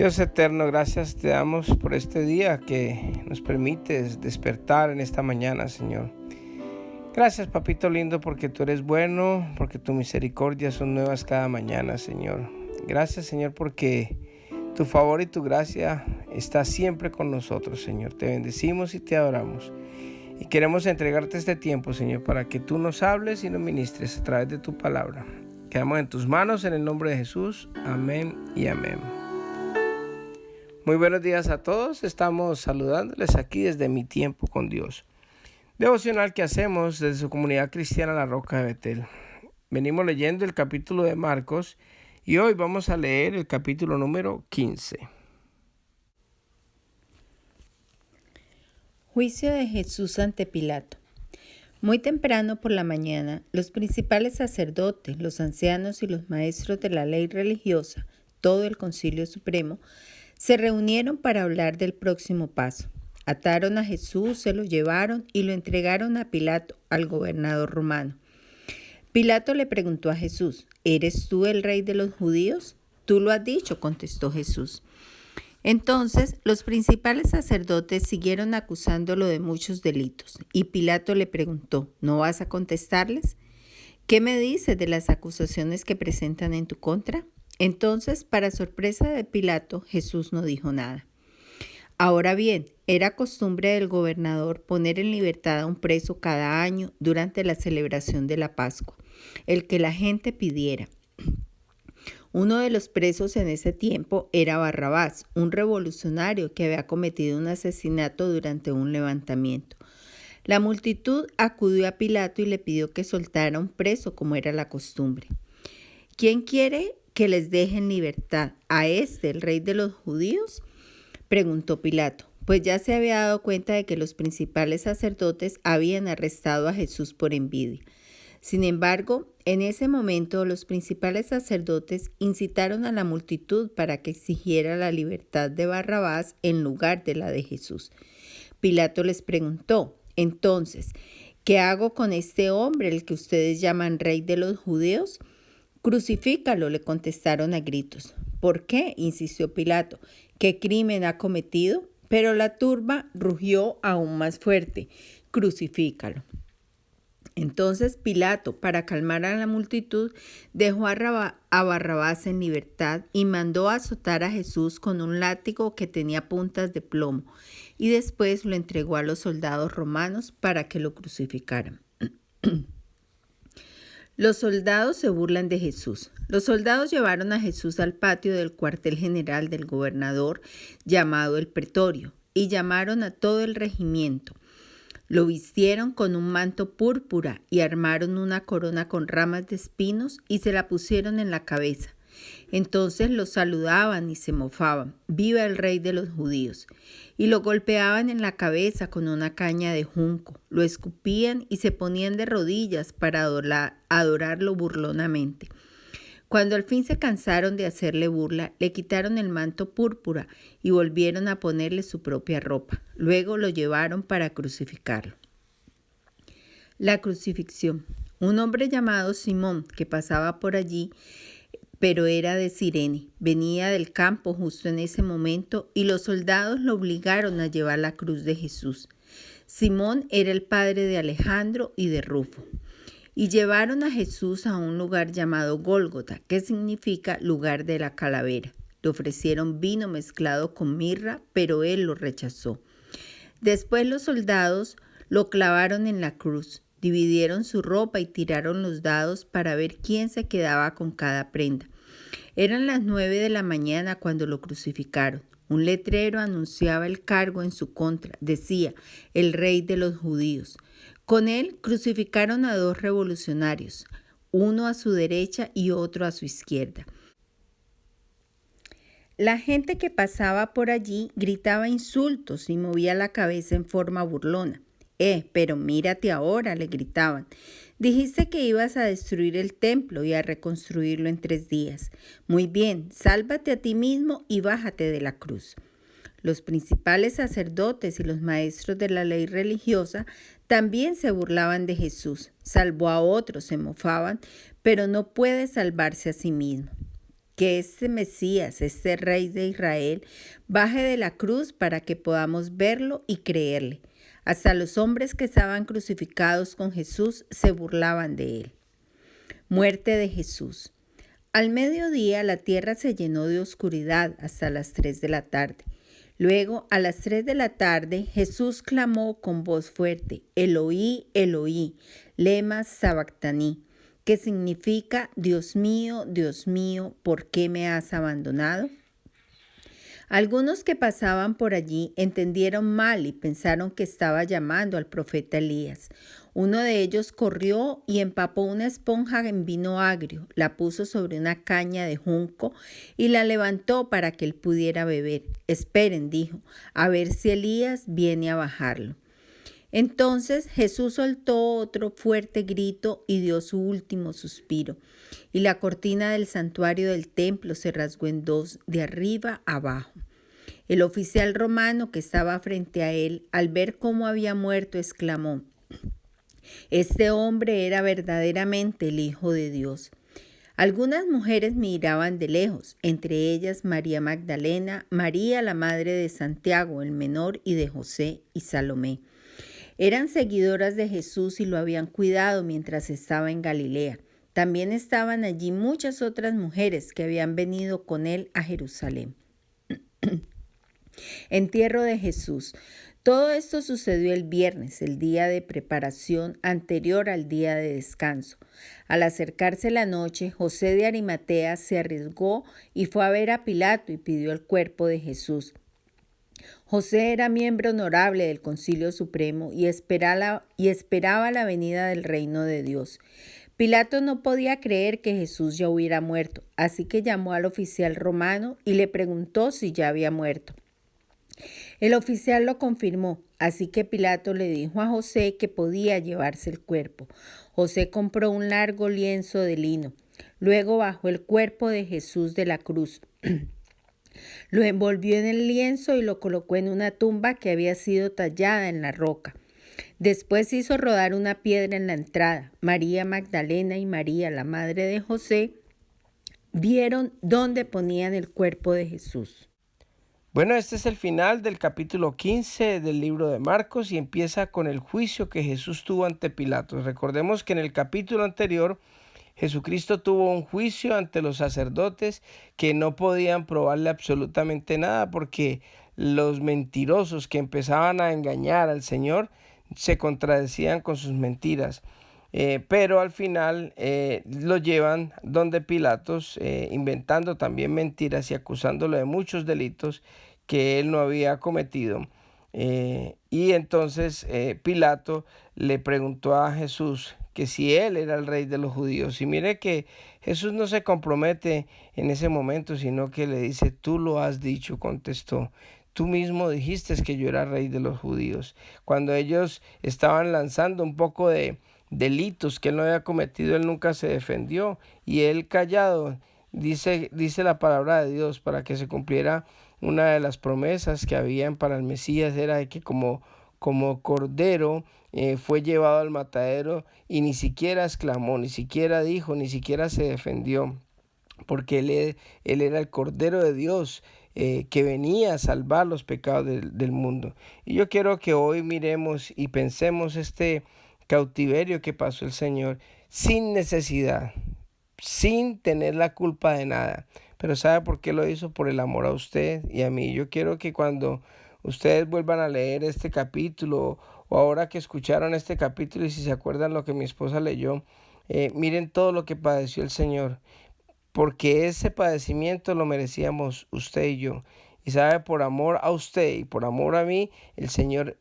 Dios eterno, gracias te damos por este día que nos permites despertar en esta mañana, Señor. Gracias, papito lindo, porque tú eres bueno, porque tu misericordia son nuevas cada mañana, Señor. Gracias, Señor, porque tu favor y tu gracia está siempre con nosotros, Señor. Te bendecimos y te adoramos. Y queremos entregarte este tiempo, Señor, para que tú nos hables y nos ministres a través de tu palabra. Quedamos en tus manos en el nombre de Jesús. Amén y amén. Muy buenos días a todos. Estamos saludándoles aquí desde Mi Tiempo con Dios. Devocional que hacemos desde su comunidad cristiana La Roca de Betel. Venimos leyendo el capítulo de Marcos y hoy vamos a leer el capítulo número 15. Juicio de Jesús ante Pilato. Muy temprano por la mañana, los principales sacerdotes, los ancianos y los maestros de la ley religiosa, todo el Concilio Supremo, se reunieron para hablar del próximo paso. Ataron a Jesús, se lo llevaron y lo entregaron a Pilato, al gobernador romano. Pilato le preguntó a Jesús: ¿Eres tú el rey de los judíos? Tú lo has dicho, contestó Jesús. Entonces los principales sacerdotes siguieron acusándolo de muchos delitos, y Pilato le preguntó: ¿No vas a contestarles? ¿Qué me dices de las acusaciones que presentan en tu contra? Entonces, para sorpresa de Pilato, Jesús no dijo nada. Ahora bien, era costumbre del gobernador poner en libertad a un preso cada año durante la celebración de la Pascua, el que la gente pidiera. Uno de los presos en ese tiempo era Barrabás, un revolucionario que había cometido un asesinato durante un levantamiento. La multitud acudió a Pilato y le pidió que soltara a un preso como era la costumbre. ¿Quién quiere que les deje en libertad a este, el rey de los judíos?, preguntó Pilato, pues ya se había dado cuenta de que los principales sacerdotes habían arrestado a Jesús por envidia. Sin embargo, en ese momento los principales sacerdotes incitaron a la multitud para que exigiera la libertad de Barrabás en lugar de la de Jesús. Pilato les preguntó: entonces, ¿qué hago con este hombre, el que ustedes llaman rey de los judíos? Crucifícalo, le contestaron a gritos. ¿Por qué?, insistió Pilato. ¿Qué crimen ha cometido? Pero la turba rugió aún más fuerte: crucifícalo. Entonces Pilato, para calmar a la multitud, dejó a Barrabás en libertad y mandó azotar a Jesús con un látigo que tenía puntas de plomo, y después lo entregó a los soldados romanos para que lo crucificaran. Los soldados se burlan de Jesús. Los soldados llevaron a Jesús al patio del cuartel general del gobernador, llamado el Pretorio, y llamaron a todo el regimiento. Lo vistieron con un manto púrpura y armaron una corona con ramas de espinos y se la pusieron en la cabeza. Entonces lo saludaban y se mofaban: ¡Viva el rey de los judíos! Y lo golpeaban en la cabeza con una caña de junco, lo escupían y se ponían de rodillas para adorarlo burlonamente. Cuando al fin se cansaron de hacerle burla, le quitaron el manto púrpura y volvieron a ponerle su propia ropa. Luego lo llevaron para crucificarlo. La crucifixión. Un hombre llamado Simón, que pasaba por allí, pero era de Cirene, venía del campo justo en ese momento y los soldados lo obligaron a llevar la cruz de Jesús. Simón era el padre de Alejandro y de Rufo. Y llevaron a Jesús a un lugar llamado Gólgota, que significa lugar de la calavera. Le ofrecieron vino mezclado con mirra, pero él lo rechazó. Después los soldados lo clavaron en la cruz, dividieron su ropa y tiraron los dados para ver quién se quedaba con cada prenda. Eran las 9 de la mañana cuando lo crucificaron. Un letrero anunciaba el cargo en su contra. Decía: el rey de los judíos. Con él crucificaron a 2 revolucionarios, uno a su derecha y otro a su izquierda. La gente que pasaba por allí gritaba insultos y movía la cabeza en forma burlona. Pero mírate ahora, le gritaban. Dijiste que ibas a destruir el templo y a reconstruirlo en 3 días. Muy bien, sálvate a ti mismo y bájate de la cruz. Los principales sacerdotes y los maestros de la ley religiosa también se burlaban de Jesús. Salvó a otros, se mofaban, pero no puede salvarse a sí mismo. que este Mesías, este Rey de Israel, baje de la cruz para que podamos verlo y creerle. Hasta los hombres que estaban crucificados con Jesús se burlaban de él. Muerte de Jesús. Al mediodía la tierra se llenó de oscuridad hasta las 3 de la tarde. Luego, a las 3 de la tarde, Jesús clamó con voz fuerte, Eloí, Eloí, lema sabactaní, que significa, Dios mío, ¿por qué me has abandonado? Algunos que pasaban por allí entendieron mal y pensaron que estaba llamando al profeta Elías. Uno de ellos corrió y empapó una esponja en vino agrio, la puso sobre una caña de junco y la levantó para que él pudiera beber. Esperen, dijo, a ver si Elías viene a bajarlo. Entonces Jesús soltó otro fuerte grito y dio su último suspiro, y la cortina del santuario del templo se rasgó en dos, de arriba a abajo. El oficial romano que estaba frente a él, al ver cómo había muerto, exclamó, «Este hombre era verdaderamente el Hijo de Dios». Algunas mujeres miraban de lejos, entre ellas María Magdalena, María la madre de Santiago el menor y de José y Salomé. Eran seguidoras de Jesús y lo habían cuidado mientras estaba en Galilea. También estaban allí muchas otras mujeres que habían venido con él a Jerusalén. Entierro de Jesús. Todo esto sucedió el viernes, el día de preparación anterior al día de descanso. Al acercarse la noche, José de Arimatea se arriesgó y fue a ver a Pilato y pidió el cuerpo de Jesús. José era miembro honorable del Concilio Supremo y esperaba la venida del reino de Dios. Pilato no podía creer que Jesús ya hubiera muerto, así que llamó al oficial romano y le preguntó si ya había muerto. El oficial lo confirmó, así que Pilato le dijo a José que podía llevarse el cuerpo. José compró un largo lienzo de lino. Luego bajó el cuerpo de Jesús de la cruz. Lo envolvió en el lienzo y lo colocó en una tumba que había sido tallada en la roca. Después hizo rodar una piedra en la entrada. María Magdalena y María, la madre de José, vieron dónde ponían el cuerpo de Jesús. Bueno, este es el final del capítulo 15 del libro de Marcos y empieza con el juicio que Jesús tuvo ante Pilato. Recordemos que en el capítulo anterior Jesucristo tuvo un juicio ante los sacerdotes que no podían probarle absolutamente nada porque los mentirosos que empezaban a engañar al Señor se contradecían con sus mentiras. Pero al final lo llevan donde Pilatos, inventando también mentiras y acusándolo de muchos delitos que él no había cometido. Y entonces Pilato le preguntó a Jesús que si él era el rey de los judíos. Y mire que Jesús no se compromete en ese momento, sino que le dice, tú lo has dicho, contestó. Tú mismo dijiste que yo era rey de los judíos. Cuando ellos estaban lanzando un poco de delitos que él no había cometido, él nunca se defendió. Y él callado, dice la palabra de Dios, para que se cumpliera una de las promesas que habían para el Mesías, era de que como cordero fue llevado al matadero y ni siquiera exclamó, ni siquiera dijo, ni siquiera se defendió, porque él era el Cordero de Dios que venía a salvar los pecados del mundo. Y yo quiero que hoy miremos y pensemos este cautiverio que pasó el Señor sin necesidad, sin tener la culpa de nada. Pero ¿sabe por qué lo hizo? Por el amor a usted y a mí. Yo quiero que cuando ustedes vuelvan a leer este capítulo o ahora que escucharon este capítulo y si se acuerdan lo que mi esposa leyó, miren todo lo que padeció el Señor, porque ese padecimiento lo merecíamos usted y yo. Y sabe, por amor a usted y por amor a mí, el Señor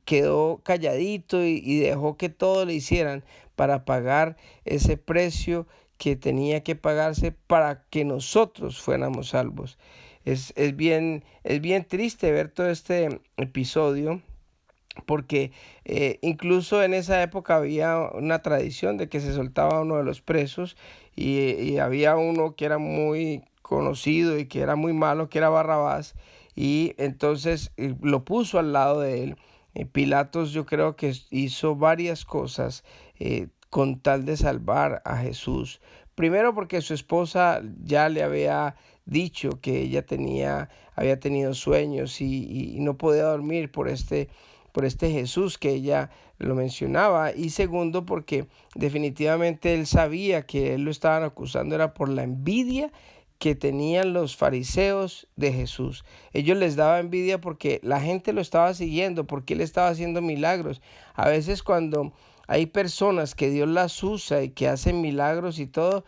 quedó calladito y dejó que todo le hicieran para pagar ese precio que tenía que pagarse para que nosotros fuéramos salvos. Es bien triste ver todo este episodio, porque incluso en esa época había una tradición de que se soltaba a uno de los presos y había uno que era muy conocido y que era muy malo, que era Barrabás, y entonces lo puso al lado de él. Pilatos, yo creo que hizo varias cosas con tal de salvar a Jesús, Primero porque su esposa ya le había dicho que ella había tenido sueños y no podía dormir por este Jesús que ella lo mencionaba. Y segundo porque definitivamente él sabía que él lo estaban acusando era por la envidia que tenían los fariseos de Jesús. Ellos les daba envidia porque la gente lo estaba siguiendo, porque él estaba haciendo milagros. A veces cuando hay personas que Dios las usa y que hacen milagros y todo,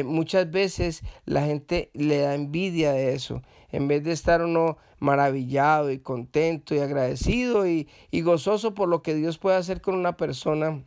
muchas veces la gente le da envidia de eso. En vez de estar uno maravillado y contento y agradecido y gozoso por lo que Dios puede hacer con una persona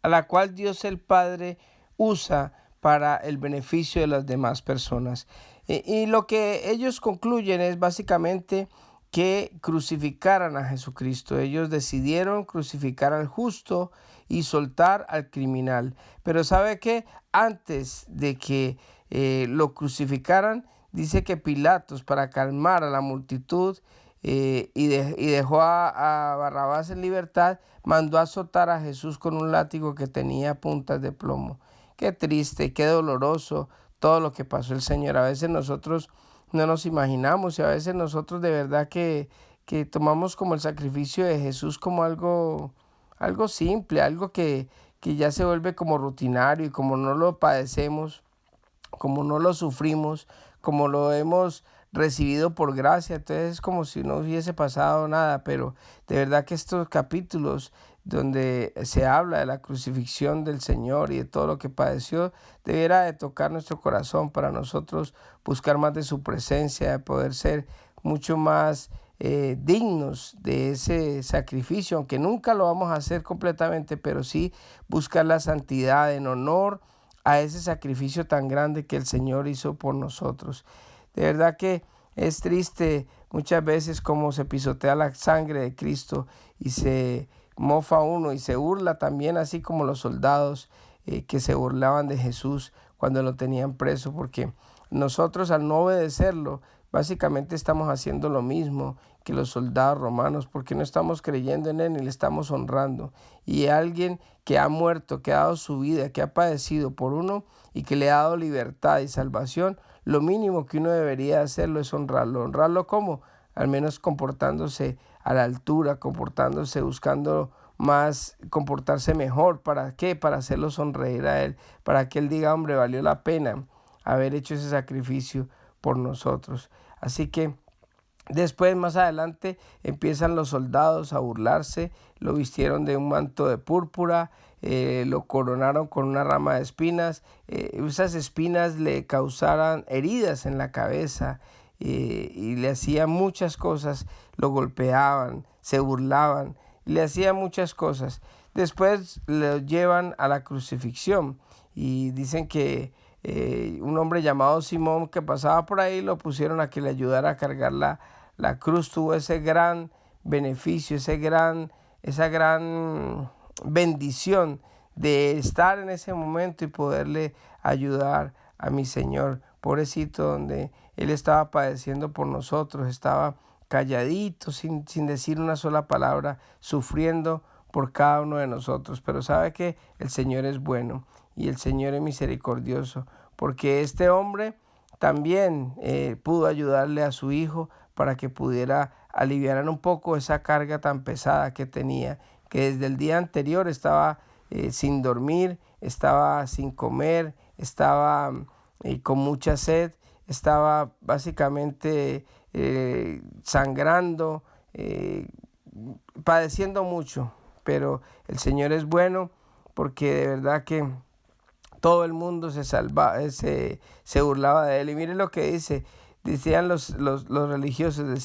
a la cual Dios el Padre usa para el beneficio de las demás personas. Y lo que ellos concluyen es básicamente que crucificaran a Jesucristo. Ellos decidieron crucificar al justo y soltar al criminal. Pero ¿sabe qué? Antes de que lo crucificaran, dice que Pilatos, para calmar a la multitud, y dejó a Barrabás en libertad, mandó a azotar a Jesús con un látigo que tenía puntas de plomo. Qué triste, qué doloroso todo lo que pasó el Señor. A veces nosotros no nos imaginamos y a veces nosotros de verdad que tomamos como el sacrificio de Jesús como algo simple, algo que ya se vuelve como rutinario y como no lo padecemos, como no lo sufrimos, como lo hemos recibido por gracia, entonces es como si no hubiese pasado nada. Pero de verdad que estos capítulos donde se habla de la crucifixión del Señor y de todo lo que padeció, deberá de tocar nuestro corazón para nosotros buscar más de su presencia, de poder ser mucho más dignos de ese sacrificio, aunque nunca lo vamos a hacer completamente, pero sí buscar la santidad en honor a ese sacrificio tan grande que el Señor hizo por nosotros. De verdad que es triste muchas veces cómo se pisotea la sangre de Cristo y se mofa uno y se burla también, así como los soldados que se burlaban de Jesús cuando lo tenían preso, porque nosotros al no obedecerlo, básicamente estamos haciendo lo mismo que los soldados romanos, porque no estamos creyendo en él ni le estamos honrando. Y alguien que ha muerto, que ha dado su vida, que ha padecido por uno y que le ha dado libertad y salvación, lo mínimo que uno debería hacerlo es honrarlo. ¿Honrarlo cómo? Al menos comportándose a la altura, comportándose, buscando más, comportarse mejor. ¿Para qué? Para hacerlo sonreír a él, para que él diga, hombre, valió la pena haber hecho ese sacrificio por nosotros. Así que después, más adelante, empiezan los soldados a burlarse, lo vistieron de un manto de púrpura, lo coronaron con una rama de espinas, esas espinas le causaran heridas en la cabeza y le hacían muchas cosas, lo golpeaban, se burlaban, le hacían muchas cosas. Después lo llevan a la crucifixión y dicen que un hombre llamado Simón que pasaba por ahí lo pusieron a que le ayudara a cargar la cruz. Tuvo ese gran beneficio, esa gran bendición de estar en ese momento y poderle ayudar a mi Señor, pobrecito, donde Él estaba padeciendo por nosotros, estaba calladito, sin decir una sola palabra, sufriendo por cada uno de nosotros. Pero sabe que el Señor es bueno y el Señor es misericordioso, porque este hombre también pudo ayudarle a su hijo para que pudiera aliviar un poco esa carga tan pesada que tenía, que desde el día anterior estaba sin dormir, estaba sin comer, estaba con mucha sed, estaba básicamente sangrando, padeciendo mucho. Pero el Señor es bueno, porque de verdad que todo el mundo se burlaba de él. Y miren lo que decían los religiosos,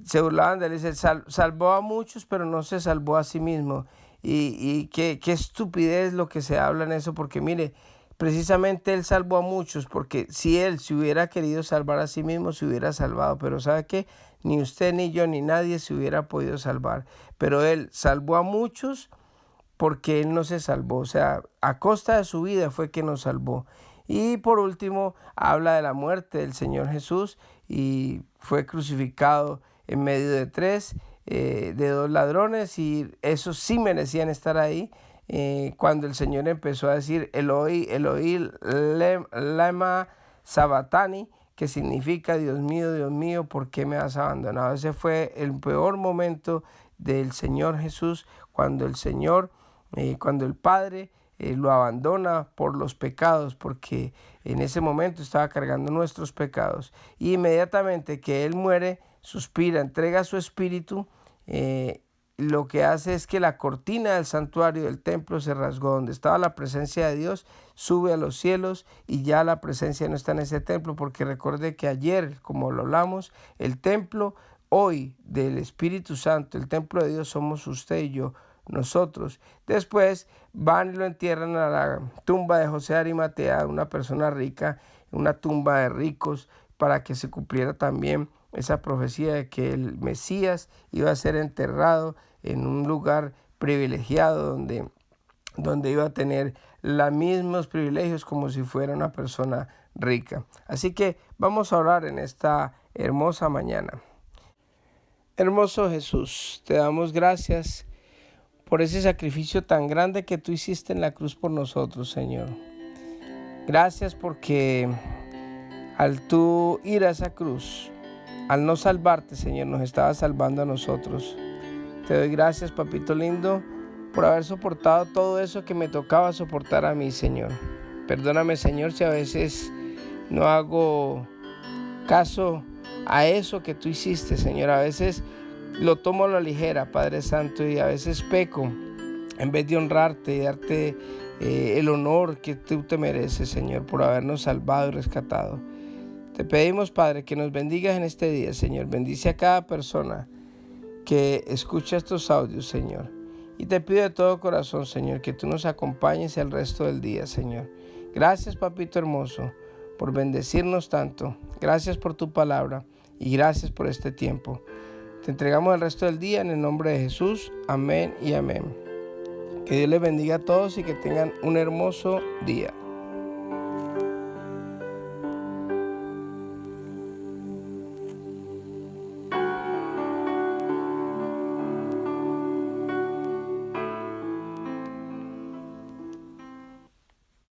se burlaban de él, dice, salvó a muchos, pero no se salvó a sí mismo. Y qué estupidez lo que se habla en eso, porque mire, precisamente él salvó a muchos, porque si él se hubiera querido salvar a sí mismo, se hubiera salvado. Pero ¿sabe qué? Ni usted, ni yo, ni nadie se hubiera podido salvar. Pero él salvó a muchos porque él no se salvó, o sea, a costa de su vida fue que nos salvó. Y por último, habla de la muerte del Señor Jesús y fue crucificado en medio de dos ladrones, y esos sí merecían estar ahí. cuando el Señor empezó a decir Eloi, Eloi, lema sabatani, que significa Dios mío, ¿por qué me has abandonado? Ese fue el peor momento del Señor Jesús, cuando cuando el Padre lo abandona por los pecados, porque en ese momento estaba cargando nuestros pecados. Y inmediatamente que Él muere, suspira, entrega su espíritu, lo que hace es que la cortina del santuario del templo se rasgó. Donde estaba la presencia de Dios, sube a los cielos y ya la presencia no está en ese templo, porque recuerde que ayer, como lo hablamos, el templo hoy del Espíritu Santo, el templo de Dios somos usted y yo, nosotros. Después van y lo entierran a la tumba de José de Arimatea, una persona rica, una tumba de ricos, para que se cumpliera también esa profecía de que el Mesías iba a ser enterrado en un lugar privilegiado donde iba a tener los mismos privilegios como si fuera una persona rica. Así que vamos a orar en esta hermosa mañana. Hermoso Jesús, te damos gracias por ese sacrificio tan grande que tú hiciste en la cruz por nosotros, Señor. Gracias porque al tú ir a esa cruz, al no salvarte, Señor, nos estabas salvando a nosotros. Te doy gracias, papito lindo, por haber soportado todo eso que me tocaba soportar a mí, Señor. Perdóname, Señor, si a veces no hago caso a eso que tú hiciste, Señor. A veces lo tomo a la ligera, Padre Santo, y a veces peco en vez de honrarte y darte el honor que tú te mereces, Señor, por habernos salvado y rescatado. Te pedimos, Padre, que nos bendigas en este día, Señor. Bendice a cada persona que escucha estos audios, Señor. Y te pido de todo corazón, Señor, que tú nos acompañes el resto del día, Señor. Gracias, papito hermoso, por bendecirnos tanto. Gracias por tu palabra y gracias por este tiempo. Te entregamos el resto del día en el nombre de Jesús. Amén y amén. Que Dios les bendiga a todos y que tengan un hermoso día.